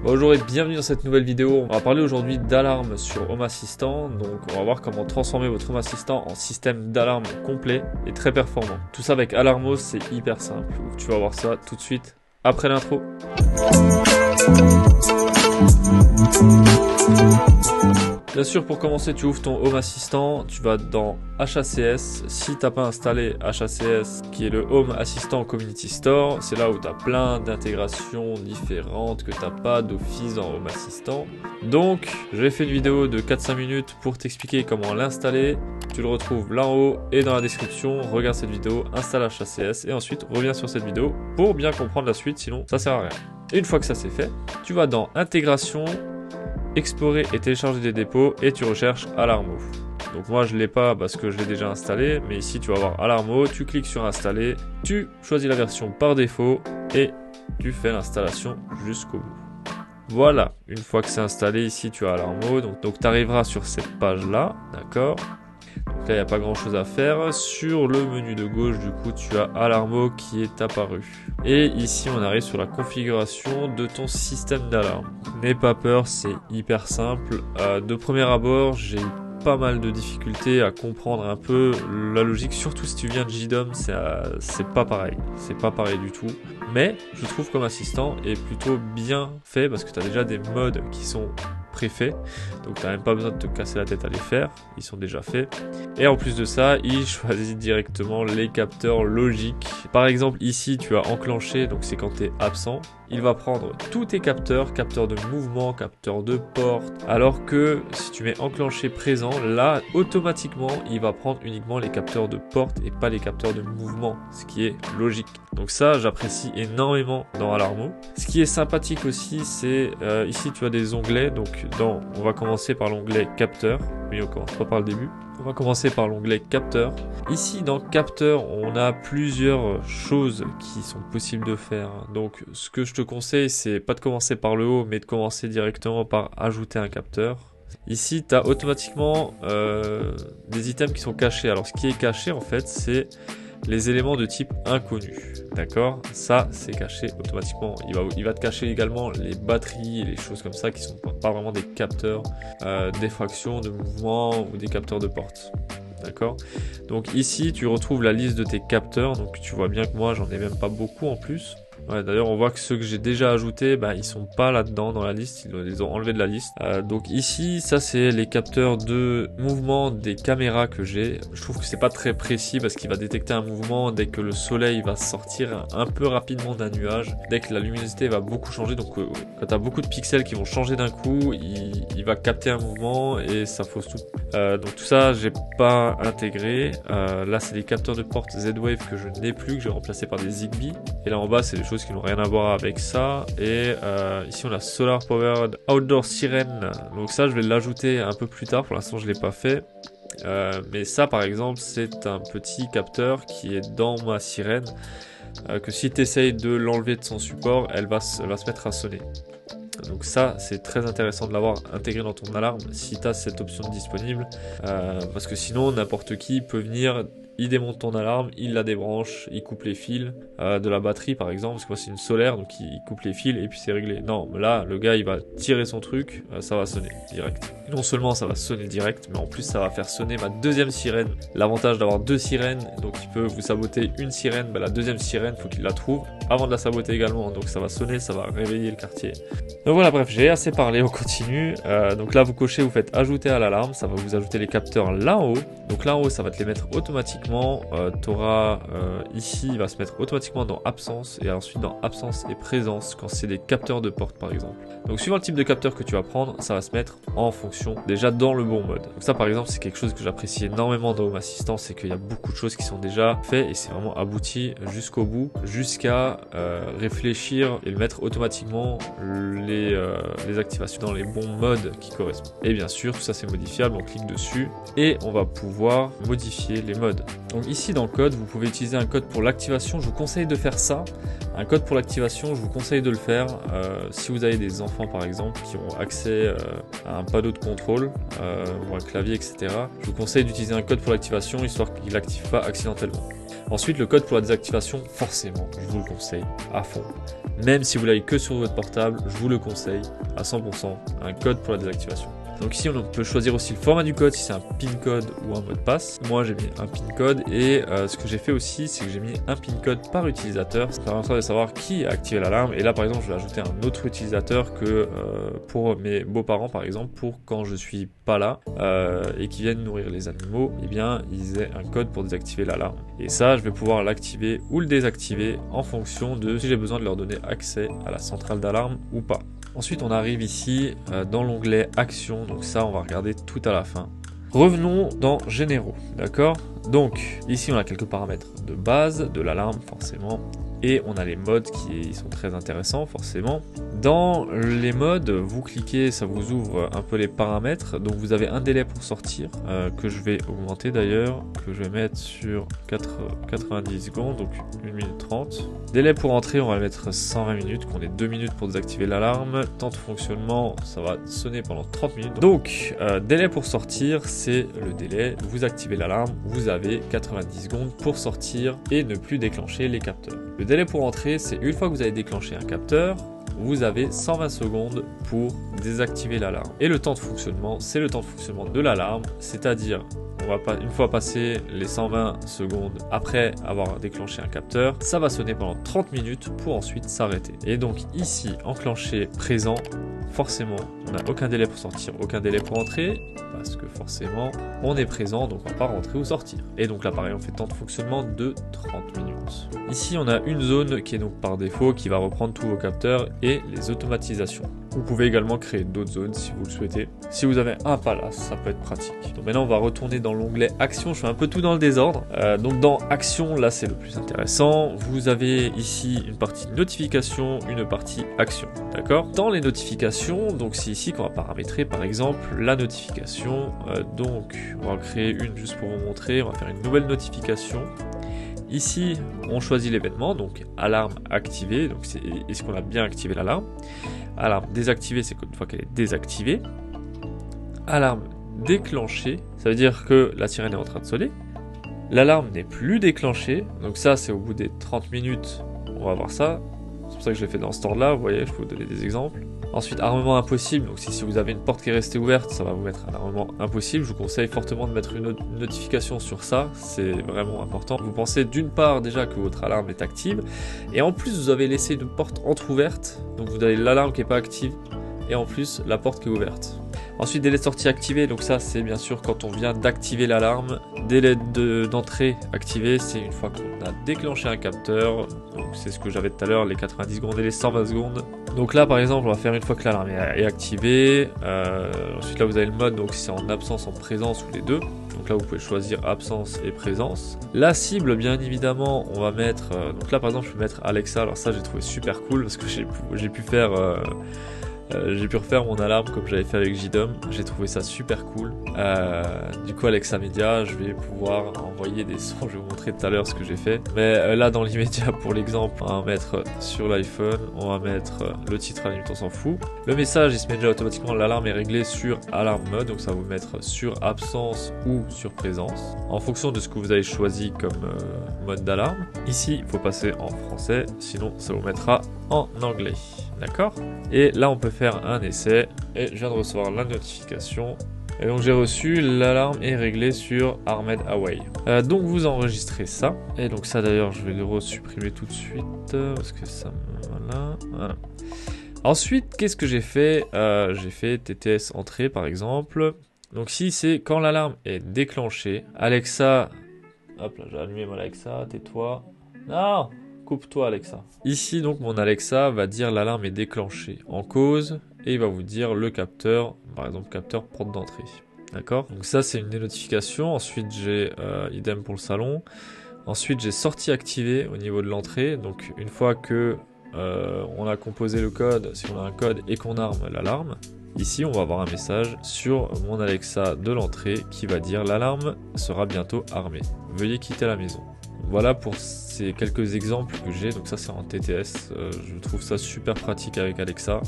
Bonjour et bienvenue dans cette nouvelle vidéo. On va parler aujourd'hui d'alarme sur Home Assistant. Donc on va voir comment transformer votre Home Assistant en système d'alarme complet et très performant. Tout ça avec Alarmos, c'est hyper simple. Donc, tu vas voir ça tout de suite après l'intro. Bien sûr, pour commencer, tu ouvres ton Home Assistant, tu vas dans HACS. Si tu n'as pas installé HACS, qui est le Home Assistant Community Store, c'est là où tu as plein d'intégrations différentes que tu n'as pas d'office dans Home Assistant. Donc, j'ai fait une vidéo de 4-5 minutes pour t'expliquer comment l'installer. Tu le retrouves là en haut et dans la description. Regarde cette vidéo, installe HACS et ensuite reviens sur cette vidéo pour bien comprendre la suite, sinon ça sert à rien. Et une fois que ça c'est fait, tu vas dans Intégration, Explorer et télécharger des dépôts et tu recherches Alarmo. Donc moi je l'ai pas parce que je l'ai déjà installé, mais ici tu vas voir Alarmo, tu cliques sur installer, tu choisis la version par défaut et tu fais l'installation jusqu'au bout. Voilà, une fois que c'est installé ici tu as Alarmo, donc tu arriveras sur cette page là, d'accord. Donc là il n'y a pas grand chose à faire. Sur le menu de gauche du coup tu as Alarmo qui est apparu. Et ici on arrive sur la configuration de ton système d'alarme. N'aie pas peur, c'est hyper simple. De premier abord j'ai eu pas mal de difficultés à comprendre un peu la logique, surtout si tu viens de JDOM, c'est pas pareil. C'est pas pareil du tout. Mais je trouve comme assistant est plutôt bien fait parce que tu as déjà des modes qui sont préfaits, donc tu n'as même pas besoin de te casser la tête à les faire, ils sont déjà faits. Et en plus de ça, il choisit directement les capteurs logiques. Par exemple ici tu as enclenché, donc c'est quand tu es absent, il va prendre tous tes capteurs, capteurs de mouvement, capteurs de porte, alors que si tu mets enclenché présent, là automatiquement il va prendre uniquement les capteurs de porte et pas les capteurs de mouvement, ce qui est logique. Donc ça j'apprécie énormément dans Alarmo. Ce qui est sympathique aussi, c'est ici tu as des onglets, donc on va commencer par l'onglet capteur, mais on commence pas par le début. On va commencer par l'onglet capteur. Ici dans capteur, on a plusieurs choses qui sont possibles de faire. Donc ce que je te conseille, c'est pas de commencer par le haut, mais de commencer directement par ajouter un capteur. Ici, tu as automatiquement des items qui sont cachés. Alors ce qui est caché en fait, c'est les éléments de type inconnu, d'accord? Ça, c'est caché automatiquement. Il va te cacher également les batteries et les choses comme ça qui sont pas vraiment des capteurs d'effraction, de mouvement ou des capteurs de porte, d'accord? Donc ici, tu retrouves la liste de tes capteurs. Donc tu vois bien que moi, j'en ai même pas beaucoup en plus. Ouais, d'ailleurs, on voit que ceux que j'ai déjà ajoutés, ils sont pas là-dedans dans la liste, ils les ont enlevés de la liste. Donc ici, ça c'est les capteurs de mouvement des caméras que j'ai. Je trouve que c'est pas très précis parce qu'il va détecter un mouvement dès que le soleil va sortir un peu rapidement d'un nuage, dès que la luminosité va beaucoup changer. Donc quand tu as beaucoup de pixels qui vont changer d'un coup, il va capter un mouvement et ça fausse tout. Donc tout ça, j'ai pas intégré. Là, c'est les capteurs de porte Z-Wave que je n'ai plus, que j'ai remplacé par des Zigbee. Et là en bas, c'est les choses qui n'ont rien à voir avec ça. Et ici on a Solar Powered Outdoor Siren. Donc ça je vais l'ajouter un peu plus tard, pour l'instant je l'ai pas fait. Mais ça par exemple c'est un petit capteur qui est dans ma sirène, que si tu essayes de l'enlever de son support, elle va se mettre à sonner. Donc ça c'est très intéressant de l'avoir intégré dans ton alarme si tu as cette option disponible, parce que sinon n'importe qui peut venir, il démonte ton alarme, il la débranche, il coupe les fils de la batterie par exemple, parce que moi c'est une solaire, donc il coupe les fils et puis c'est réglé. Non, là le gars il va tirer son truc, ça va sonner direct. Non seulement ça va sonner direct, mais en plus ça va faire sonner ma deuxième sirène. L'avantage d'avoir deux sirènes, donc il peut vous saboter une sirène, la deuxième sirène faut qu'il la trouve avant de la saboter également, donc ça va sonner, ça va réveiller le quartier. Donc voilà, bref, j'ai assez parlé, on continue. Donc là vous cochez, vous faites ajouter à l'alarme, ça va vous ajouter les capteurs là en haut. Donc là en haut ça va te les mettre automatiquement. Tu auras ici, il va se mettre automatiquement dans absence et ensuite dans absence et présence quand c'est des capteurs de porte par exemple. Donc suivant le type de capteur que tu vas prendre, ça va se mettre en fonction déjà dans le bon mode. Donc ça par exemple c'est quelque chose que j'apprécie énormément dans Home Assistant, c'est qu'il y a beaucoup de choses qui sont déjà faites et c'est vraiment abouti jusqu'au bout, jusqu'à réfléchir et le mettre automatiquement les activations dans les bons modes qui correspondent. Et bien sûr tout ça c'est modifiable, on clique dessus et on va pouvoir modifier les modes. Donc ici dans le code, vous pouvez utiliser un code pour l'activation. Je vous conseille de faire ça. Un code pour l'activation, je vous conseille de le faire si vous avez des enfants par exemple qui ont accès à un panneau de contrôle ou un clavier, etc. Je vous conseille d'utiliser un code pour l'activation histoire qu'il n'active pas accidentellement. Ensuite, le code pour la désactivation, forcément, je vous le conseille à fond. Même si vous l'avez que sur votre portable, je vous le conseille à 100%, un code pour la désactivation. Donc ici on peut choisir aussi le format du code, si c'est un PIN code ou un mot de passe. Moi j'ai mis un PIN code et ce que j'ai fait aussi c'est que j'ai mis un PIN code par utilisateur. Ça permettra de savoir qui a activé l'alarme. Et là par exemple je vais ajouter un autre utilisateur que pour mes beaux-parents par exemple, pour quand je suis pas là et qui viennent nourrir les animaux, eh bien ils aient un code pour désactiver l'alarme. Et ça je vais pouvoir l'activer ou le désactiver en fonction de si j'ai besoin de leur donner accès à la centrale d'alarme ou pas. Ensuite, on arrive ici dans l'onglet Action, donc ça, on va regarder tout à la fin. Revenons dans Généraux, d'accord? Donc, ici, on a quelques paramètres de base, de l'alarme, forcément, et on a les modes qui sont très intéressants, forcément. Dans les modes, vous cliquez, ça vous ouvre un peu les paramètres, donc vous avez un délai pour sortir, que je vais augmenter d'ailleurs, que je vais mettre sur 90 secondes, donc 1 minute 30. Délai pour entrer, on va le mettre 120 minutes, qu'on ait 2 minutes pour désactiver l'alarme. Temps de fonctionnement, ça va sonner pendant 30 minutes. Donc, délai pour sortir, c'est le délai, vous activez l'alarme, vous avez 90 secondes pour sortir et ne plus déclencher les capteurs. Le délai pour entrer, c'est une fois que vous avez déclenché un capteur, vous avez 120 secondes pour désactiver l'alarme. Et le temps de fonctionnement, c'est le temps de fonctionnement de l'alarme, c'est-à-dire une fois passé les 120 secondes après avoir déclenché un capteur, ça va sonner pendant 30 minutes pour ensuite s'arrêter. Et donc ici, enclenché présent, forcément, on n'a aucun délai pour sortir, aucun délai pour entrer, parce que forcément, on est présent, donc on va pas rentrer ou sortir. Et donc là, pareil, on fait temps de fonctionnement de 30 minutes. Ici, on a une zone qui est donc par défaut, qui va reprendre tous vos capteurs et les automatisations. Vous pouvez également créer d'autres zones si vous le souhaitez. Si vous avez un palace, ça peut être pratique. Donc maintenant, on va retourner dans l'onglet Action. Je fais un peu tout dans le désordre. Donc dans Action, là, c'est le plus intéressant. Vous avez ici une partie notification, une partie action. D'accord? Dans les notifications, donc c'est ici qu'on va paramétrer, par exemple, la notification. Donc, on va en créer une juste pour vous montrer. On va faire une nouvelle notification. Ici, on choisit l'événement, donc alarme activée, donc c'est est-ce qu'on a bien activé l'alarme. Alarme désactivée, c'est une fois qu'elle est désactivée. Alarme déclenchée, ça veut dire que la sirène est en train de sonner. L'alarme n'est plus déclenchée, donc ça c'est au bout des 30 minutes, on va voir ça. C'est pour ça que je l'ai fait dans ce ordre-là, vous voyez, je peux vous donner des exemples. Ensuite, armement impossible, donc si vous avez une porte qui est restée ouverte, ça va vous mettre un armement impossible. Je vous conseille fortement de mettre une notification sur ça, c'est vraiment important. Vous pensez d'une part déjà que votre alarme est active, et en plus vous avez laissé une porte entrouverte, donc vous avez l'alarme qui n'est pas active, et en plus la porte qui est ouverte. Ensuite, délai de sortie activé, donc ça c'est bien sûr quand on vient d'activer l'alarme. Délai d'entrée activé, c'est une fois qu'on a déclenché un capteur, donc c'est ce que j'avais tout à l'heure, les 90 secondes et les 120 secondes. Donc là par exemple, on va faire une fois que l'alarme est activée. Ensuite là vous avez le mode, donc c'est en absence, en présence ou les deux. Donc là vous pouvez choisir absence et présence. La cible, bien évidemment, on va mettre, donc là par exemple je peux mettre Alexa, alors ça j'ai trouvé super cool parce que j'ai pu faire... j'ai pu refaire mon alarme comme j'avais fait avec JDOM, j'ai trouvé ça super cool. Du coup Alexa Media, je vais pouvoir envoyer des sons, je vais vous montrer tout à l'heure ce que j'ai fait. Mais là dans l'immédiat pour l'exemple, on va mettre sur l'iPhone, on va mettre le titre, à la limite on s'en fout. Le message il se met déjà automatiquement, l'alarme est réglée sur alarme mode, donc ça va vous mettre sur absence ou sur présence, en fonction de ce que vous avez choisi comme mode d'alarme. Ici il faut passer en français, sinon ça vous mettra en anglais. D'accord? Et là on peut faire un essai et je viens de recevoir la notification et donc j'ai reçu l'alarme est réglée sur Armed Away. Donc vous enregistrez ça et donc ça d'ailleurs je vais le resupprimer tout de suite parce que ça me... voilà. Ensuite qu'est-ce que j'ai fait? J'ai fait TTS entrée par exemple. Donc si c'est quand l'alarme est déclenchée, Alexa, hop là j'ai allumé mon Alexa, tais-toi, non, coupe-toi Alexa. Ici donc mon Alexa va dire l'alarme est déclenchée en cause et il va vous dire le capteur, par exemple capteur porte d'entrée. D'accord? Donc ça c'est une des notifications. Ensuite j'ai idem pour le salon. Ensuite j'ai sortie activée au niveau de l'entrée. Donc une fois que on a composé le code, si on a un code et qu'on arme l'alarme, ici on va avoir un message sur mon Alexa de l'entrée qui va dire l'alarme sera bientôt armée. Veuillez quitter la maison. Voilà pour ces c'est quelques exemples que j'ai. Donc ça c'est en TTS, je trouve ça super pratique avec Alexa,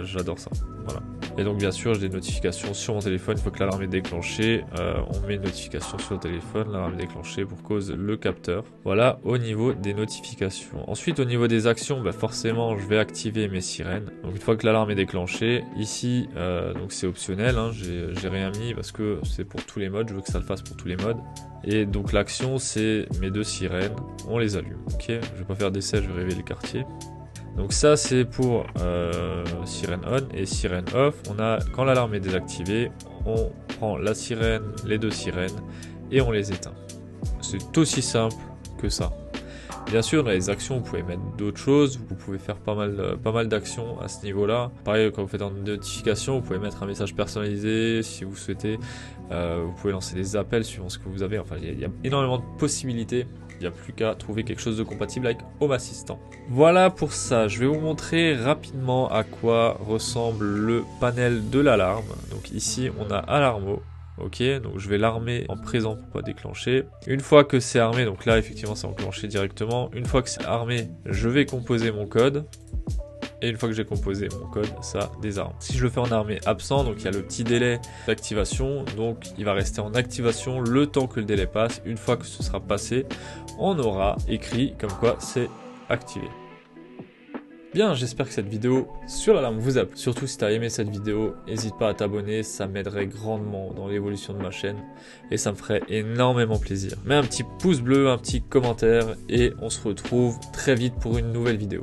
j'adore ça, voilà. Et donc bien sûr j'ai des notifications sur mon téléphone, une fois que l'alarme est déclenchée, on met une notification sur le téléphone, l'alarme est déclenchée pour cause le capteur. Voilà au niveau des notifications. Ensuite au niveau des actions, bah forcément je vais activer mes sirènes. Donc une fois que l'alarme est déclenchée, ici donc c'est optionnel, hein, j'ai rien mis parce que c'est pour tous les modes, je veux que ça le fasse pour tous les modes. Et donc l'action c'est mes 2 sirènes, on les allume, ok. Je vais pas faire d'essai, je vais réveiller le quartier. Donc ça c'est pour sirène on et sirène off. On a, quand l'alarme est désactivée, on prend la sirène, les 2 sirènes et on les éteint. C'est aussi simple que ça. Bien sûr, dans les actions, vous pouvez mettre d'autres choses, vous pouvez faire pas mal d'actions à ce niveau-là. Pareil, quand vous faites une notification, vous pouvez mettre un message personnalisé si vous souhaitez. Vous pouvez lancer des appels suivant ce que vous avez. Enfin, il y a énormément de possibilités. Il n'y a plus qu'à trouver quelque chose de compatible avec Home Assistant. Voilà pour ça. Je vais vous montrer rapidement à quoi ressemble le panel de l'alarme. Donc ici, on a Alarmo. Ok, donc je vais l'armer en présent pour pas déclencher. Une fois que c'est armé, donc là effectivement c'est enclenché directement. Une fois que c'est armé, je vais composer mon code. Et une fois que j'ai composé mon code, ça désarme. Si je le fais en armé absent, donc il y a le petit délai d'activation. Donc il va rester en activation le temps que le délai passe. Une fois que ce sera passé, on aura écrit comme quoi c'est activé. Bien, j'espère que cette vidéo sur l'alarme vous a plu. Surtout si tu as aimé cette vidéo, n'hésite pas à t'abonner, ça m'aiderait grandement dans l'évolution de ma chaîne et ça me ferait énormément plaisir. Mets un petit pouce bleu, un petit commentaire et on se retrouve très vite pour une nouvelle vidéo.